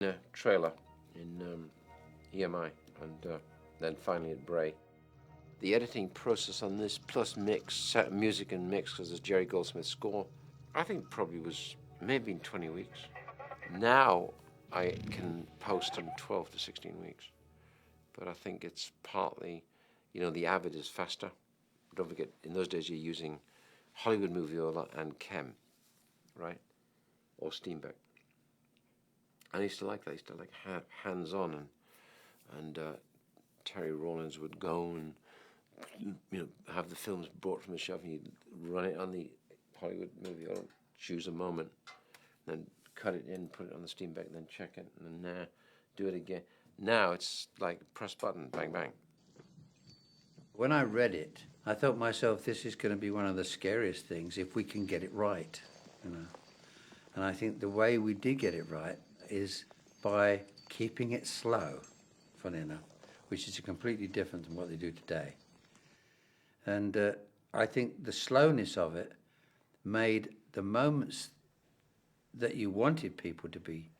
a trailer in EMI, and then finally at Bray. The editing process on this, plus mix, music and mix, because there's Jerry Goldsmith's score, I think probably was maybe in 20 weeks. Now I can post in 12 to 16 weeks. But I think it's partly, the Avid is faster. Don't forget, in those days you're using Hollywood Moviola and Chem, right? Or Steenbeck. I used to like that. I used to like hands-on, and Terry Rawlins would go and have the films brought from the shelf, and you'd run it on the Hollywood Moviola, choose a moment, then cut it in, put it on the Steenbeck, then check it, and then do it again. Now it's like press button, bang, bang. When I read it, I thought myself, this is going to be one of the scariest things if we can get it right, And I think the way we did get it right is by keeping it slow, funny enough, which is completely different than what they do today. And I think the slowness of it made the moments that you wanted people to be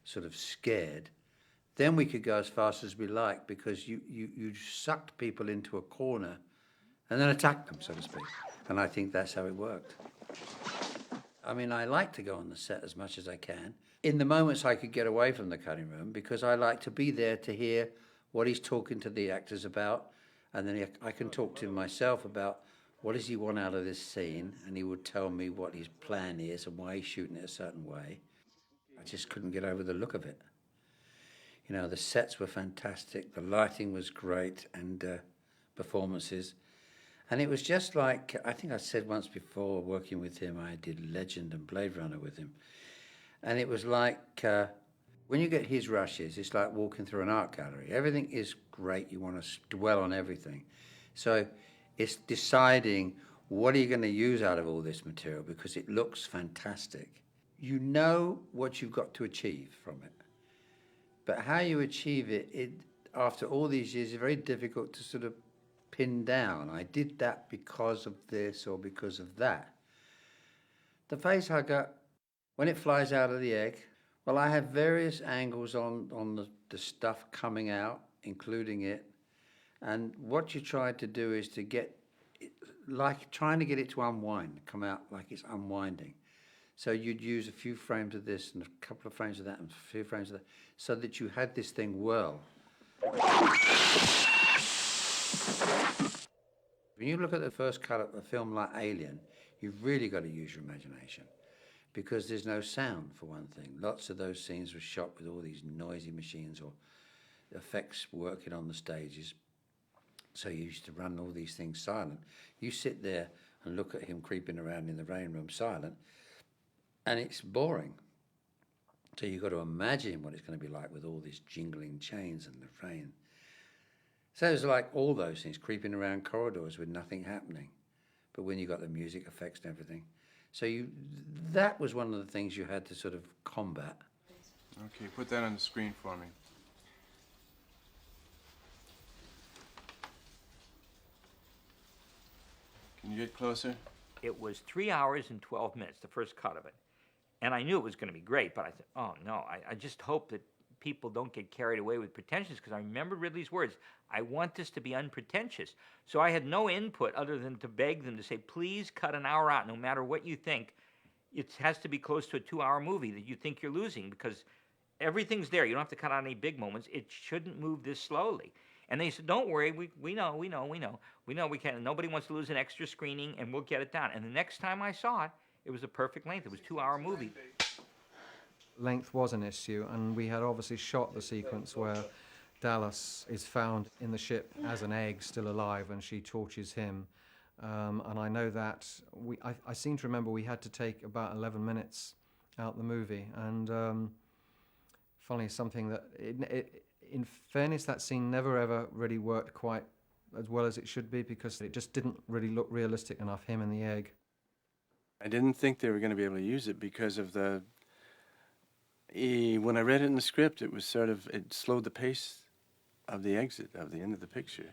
sort of scared, then we could go as fast as we like, because you sucked people into a corner and then attacked them, so to speak. And I think that's how it worked. I mean, I like to go on the set as much as I can. In the moments I could get away from the cutting room, because I like to be there to hear what he's talking to the actors about, and then I can talk to him myself about what does he want out of this scene, and he would tell me what his plan is and why he's shooting it a certain way. I just couldn't get over the look of it. The sets were fantastic, the lighting was great, and performances. And it was just like, I think I said once before, working with him, I did Legend and Blade Runner with him. And it was like, when you get his rushes, it's like walking through an art gallery. Everything is great, you want to dwell on everything. So it's deciding what are you going to use out of all this material, because it looks fantastic. You know what you've got to achieve from it. But how you achieve it, after all these years, is very difficult to sort of pin down. I did that because of this or because of that. The face hugger, when it flies out of the egg, well, I have various angles on the stuff coming out, including it. And what you try to do is to get, like trying to get it to unwind, come out like it's unwinding. So you'd use a few frames of this and a couple of frames of that and a few frames of that, so that you had this thing whirl. When you look at the first cut of a film like Alien, you've really got to use your imagination, because there's no sound, for one thing. Lots of those scenes were shot with all these noisy machines or effects working on the stages. So you used to run all these things silent. You sit there and look at him creeping around in the rain room silent, and it's boring. So you've got to imagine what it's going to be like with all these jingling chains and the rain. So it's like all those things, creeping around corridors with nothing happening. But when you got the music effects and everything. So that was one of the things you had to sort of combat. Okay, put that on the screen for me. Can you get closer? It was 3 hours and 12 minutes, the first cut of it. And I knew it was going to be great, but I said, oh, no, I just hope that people don't get carried away with pretensions, because I remember Ridley's words, I want this to be unpretentious. So I had no input other than to beg them to say, please cut an hour out, no matter what you think. It has to be close to a 2-hour movie that you think you're losing, because everything's there. You don't have to cut out any big moments. It shouldn't move this slowly. And they said, don't worry, we know we can't. Nobody wants to lose an extra screening, and we'll get it down. And the next time I saw it, it was the perfect length. It was a 2-hour movie. Length was an issue, and we had obviously shot the sequence where Dallas is found in the ship as an egg, still alive, and she tortures him. And I know that I seem to remember we had to take about 11 minutes out the movie. And funny, something that, in fairness, that scene never ever really worked quite as well as it should be, because it just didn't really look realistic enough, him and the egg. I didn't think they were going to be able to use it because of when I read it in the script, it slowed the pace of the exit, of the end of the picture.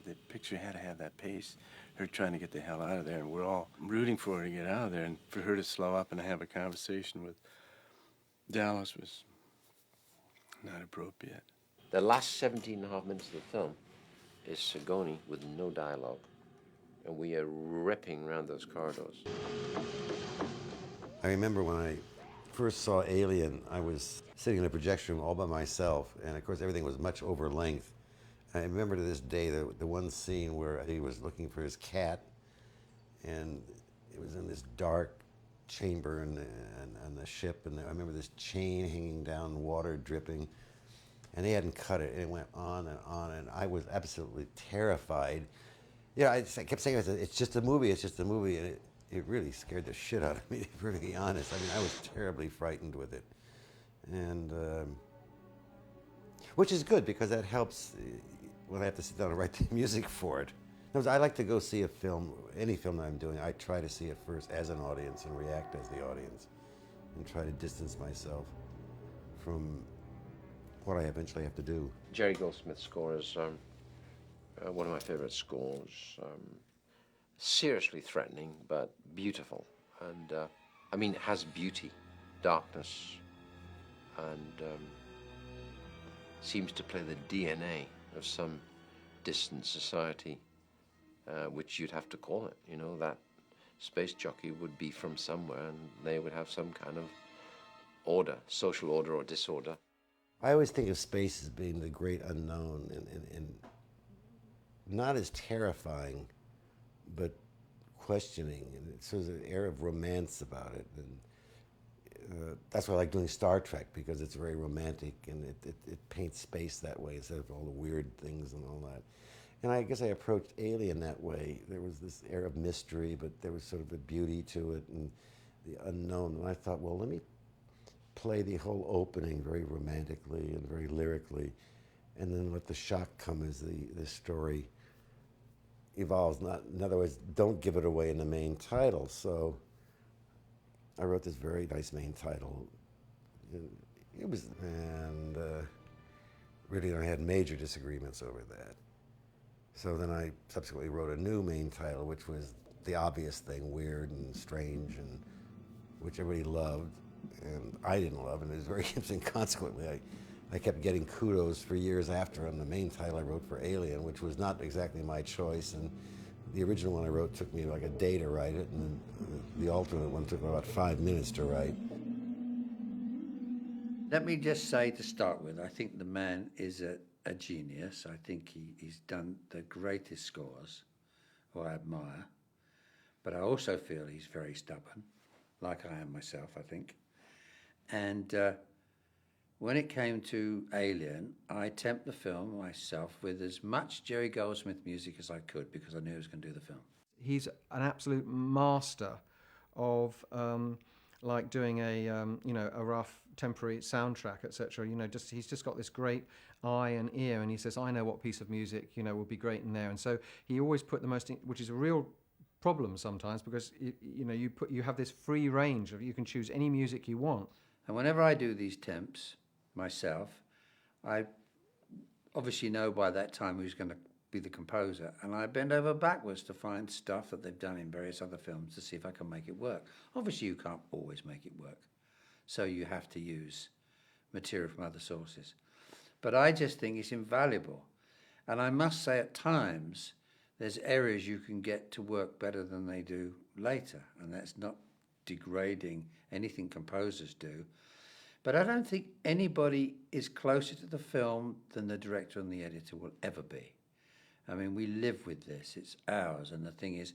The picture had to have that pace, her trying to get the hell out of there, and we're all rooting for her to get out of there, and for her to slow up and have a conversation with Dallas was Not appropriate. The last 17 and a half minutes of the film is Sigourney with no dialogue. And we are ripping around those corridors. I remember when I first saw Alien, I was sitting in a projection room all by myself, and of course everything was much over length. I remember to this day the one scene where he was looking for his cat, and it was in this dark chamber in the ship, and I remember this chain hanging down, water dripping, and they hadn't cut it, and it went on, and I was absolutely terrified. Yeah, I kept saying, it's just a movie, and it really scared the shit out of me, to be perfectly honest. I mean, I was terribly frightened with it. And, which is good, because that helps when I have to sit down and write the music for it. I like to go see a film, any film that I'm doing, I try to see it first as an audience and react as the audience, and try to distance myself from what I eventually have to do. Jerry Goldsmith's score is one of my favorite scores. Seriously threatening, but beautiful. And, I mean, it has beauty, darkness, and seems to play the DNA of some distant society, which you'd have to call it. You know, that space jockey would be from somewhere, and they would have some kind of order, social order or disorder. I always think of space as being the great unknown, and not as terrifying, but questioning, and it's sort of an air of romance about it. And that's why I like doing Star Trek, because it's very romantic, and it paints space that way instead of all the weird things and all that. And I guess I approached Alien that way. There was this air of mystery, but there was sort of a beauty to it and the unknown. And I thought, well, let me play the whole opening very romantically and very lyrically, and then let the shock come as the story evolves. In other words, don't give it away in the main title. So I wrote this very nice main title. It was, and really I had major disagreements over that. So then I subsequently wrote a new main title, which was the obvious thing, weird and strange, and which everybody loved, and I didn't love, and it was very interesting. Consequently, I kept getting kudos for years after on the main title I wrote for Alien, which was not exactly my choice, and the original one I wrote took me like a day to write it, and the alternate one took about 5 minutes to write. Let me just say to start with, I think the man is a genius. I think he's done the greatest scores, who I admire, but I also feel he's very stubborn, like I am myself, I think. And when it came to Alien, I temped the film myself with as much Jerry Goldsmith music as I could, because I knew he was going to do the film. He's an absolute master of like doing a a rough temporary soundtrack, etc. He's just got this great eye and ear, and he says, I know what piece of music will be great in there. And so he always put the most, which is a real problem sometimes, because you have this free range of, you can choose any music you want. And whenever I do these temps myself, I obviously know by that time who's going to be the composer, and I bend over backwards to find stuff that they've done in various other films to see if I can make it work. Obviously you can't always make it work, so you have to use material from other sources. But I just think it's invaluable. And I must say, at times there's areas you can get to work better than they do later, and that's not degrading anything composers do. But I don't think anybody is closer to the film than the director and the editor will ever be. I mean, we live with this, it's ours. And the thing is,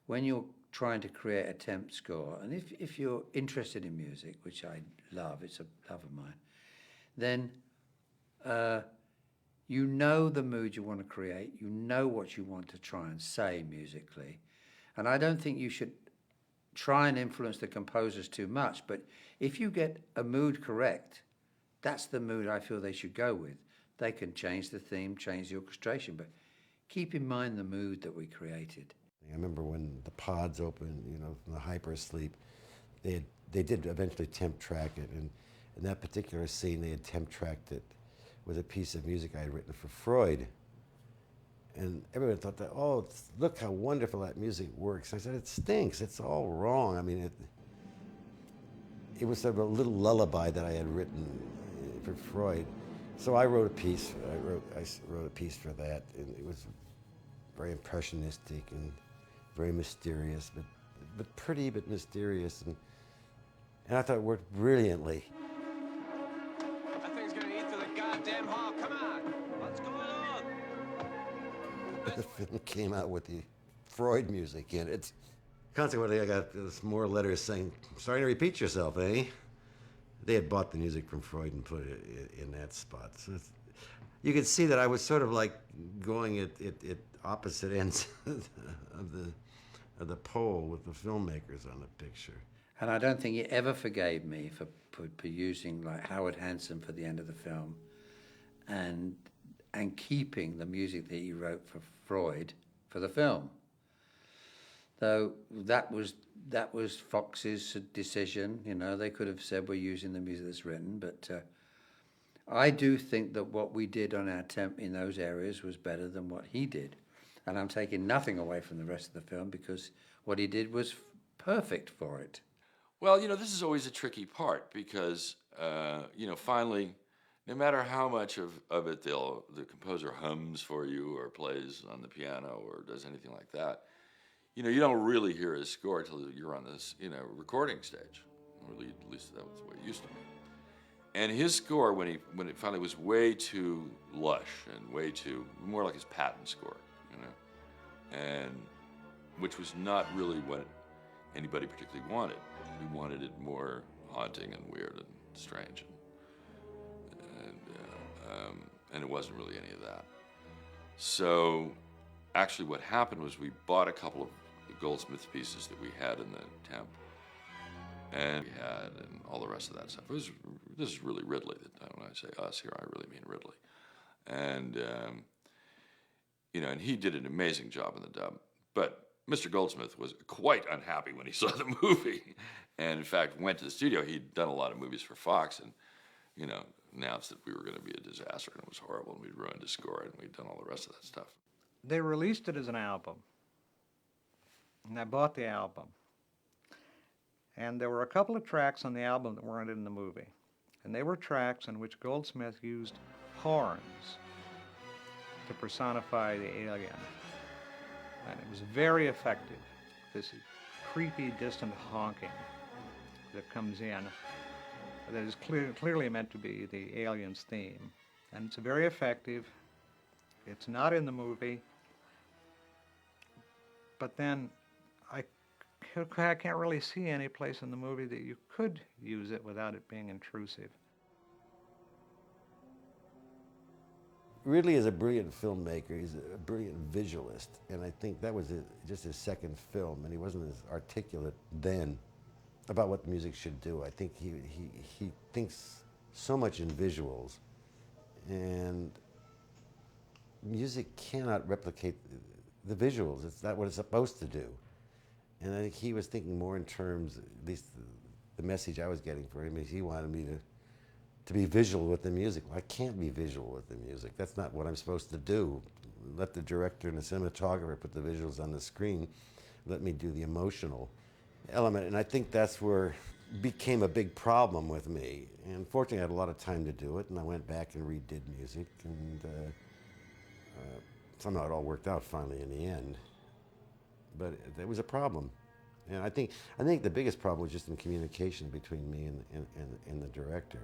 when you're trying to create a temp score, and if you're interested in music, which I love, it's a love of mine, then you know the mood you want to create, you know what you want to try and say musically. And I don't think you should try and influence the composers too much, but if you get a mood correct, that's the mood I feel they should go with. They can change the theme, change the orchestration, but keep in mind the mood that we created. I remember when the pods opened, from the hypersleep, they did eventually temp track it, and in that particular scene they had temp tracked it with a piece of music I had written for Freud. And everyone thought that, oh, look how wonderful that music works. I said, it stinks, it's all wrong. I mean, it was sort of a little lullaby that I had written for Freud. So I wrote a piece. I wrote a piece for that, and it was very impressionistic and very mysterious, but pretty, but mysterious, and I thought it worked brilliantly. That thing's gonna eat through the goddamn hall. Come on, what's going on? The film came out with the Freud music in it. Consequently, I got more letters saying, "Starting to repeat yourself, eh?" They had bought the music from Freud and put it in that spot. So you could see that I was sort of like going at opposite ends of the pole with the filmmakers on the picture. And I don't think he ever forgave me for using like Howard Hanson for the end of the film, and keeping the music that he wrote for Freud for the film. Though that was Fox's decision. You know, they could have said we're using the music that's written, but I do think that what we did on our temp in those areas was better than what he did, and I'm taking nothing away from the rest of the film because what he did was perfect for it. Well, you know, this is always a tricky part because, you know, finally, no matter how much of it the composer hums for you or plays on the piano or does anything like that, you know, you don't really hear his score until you're on this, you know, recording stage. Or at least that was the way it used to be. And his score, when it finally was way too lush and way too, more like his Patton score, you know, and which was not really what anybody particularly wanted. We wanted it more haunting and weird and strange, and it wasn't really any of that. So, actually, what happened was we bought a couple of Goldsmith pieces that we had in the temp, and we had and all the rest of that stuff. This is really Ridley. When I say us here, I really mean Ridley, and you know, and he did an amazing job in the dub, but Mr. Goldsmith was quite unhappy when he saw the movie, and in fact went to the studio. He'd done a lot of movies for Fox, and you know, announced that we were going to be a disaster and it was horrible, and we'd ruined his score, and we'd done all the rest of that stuff. They released it as an album, and I bought the album. And there were a couple of tracks on the album that weren't in the movie, and they were tracks in which Goldsmith used horns to personify the alien. And it was very effective, this creepy, distant honking that comes in that is clearly meant to be the alien's theme. And it's very effective. It's not in the movie, but then I can't really see any place in the movie that you could use it without it being intrusive. Ridley is a brilliant filmmaker. He's a brilliant visualist, and I think that was just his second film, and he wasn't as articulate then about what the music should do. I think he thinks so much in visuals, and music cannot replicate the visuals. It's not what it's supposed to do. And I think he was thinking more in terms, at least the message I was getting for him is he wanted me to be visual with the music. Well, I can't be visual with the music. That's not what I'm supposed to do. Let the director and the cinematographer put the visuals on the screen. Let me do the emotional element. And I think that's where it became a big problem with me. And fortunately, I had a lot of time to do it, and I went back and redid music, and somehow it all worked out finally in the end. But there was a problem. And I think the biggest problem was just in communication between me and the director.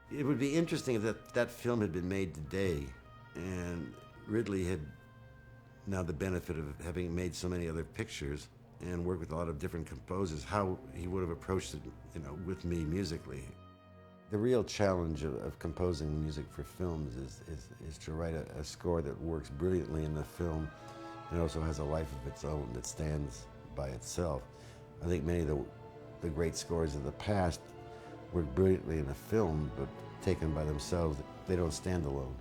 It would be interesting if that film had been made today, and Ridley had now the benefit of having made so many other pictures and worked with a lot of different composers, how he would have approached it, you know, with me musically. The real challenge of composing music for films is to write a score that works brilliantly in the film and also has a life of its own that stands by itself. I think many of the great scores of the past work brilliantly in a film, but taken by themselves, they don't stand alone.